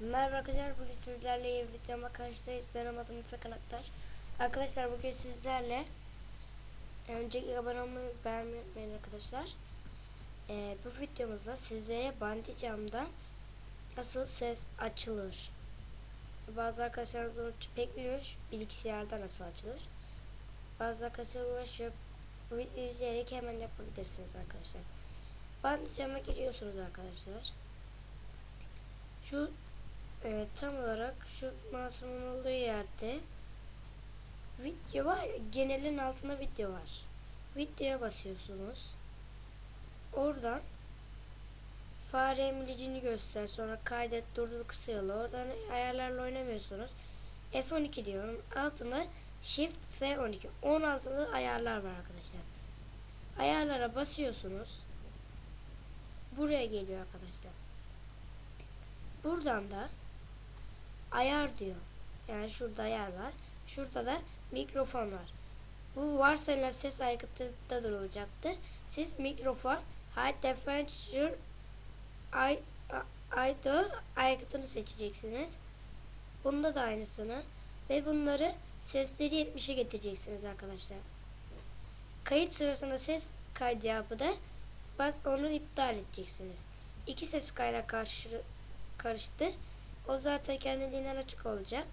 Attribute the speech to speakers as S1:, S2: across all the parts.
S1: Merhaba arkadaşlar, bugün sizlerle yeni videoma karşınızdayız. Benim adım Efe Kanaktaş. Arkadaşlar bugün sizlerle önceki abone olmayı beğenmeyi unutmayın arkadaşlar. Bu videomuzda sizlere Bandicam'da nasıl ses açılır? Bazı arkadaşlarımız onu pek bilmiyor, bilgisayarda nasıl açılır? Bazı arkadaşlar uğraşıyor. Bu videoyu izleyerek hemen yapabilirsiniz arkadaşlar. Bandicam'a giriyorsunuz arkadaşlar. Şu tam olarak şu masumun olduğu yerde video var. Genelin altında video var. Videoya basıyorsunuz. Oradan fare emlicini göster. Sonra kaydet, durdur, kısa yola. Oradan ayarlarla oynamıyorsunuz. F12 diyorum. Altında Shift F12. Onun altında ayarlar var arkadaşlar. Ayarlara basıyorsunuz. Buraya geliyor arkadaşlar. Buradan da ayar diyor. Yani şurada ayar var. Şurada da mikrofon var. Bu varsayılan ses aygıtında durulacaktır. Siz mikrofon High Definition Audio aygıtını seçeceksiniz. Bunda da aynısını. Ve bunları sesleri 70'e getireceksiniz arkadaşlar. Kayıt sırasında ses kaydı yapıda onu iptal edeceksiniz. İki ses kaynağı karıştır. O zaten kendiliğinden açık olacak.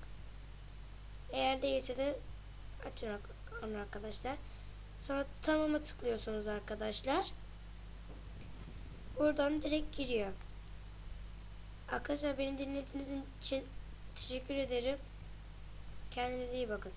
S1: Eğer değilse de açın onu arkadaşlar. Sonra tamama tıklıyorsunuz arkadaşlar. Buradan direkt giriyor. Arkadaşlar beni dinlediğiniz için teşekkür ederim. Kendinize iyi bakın.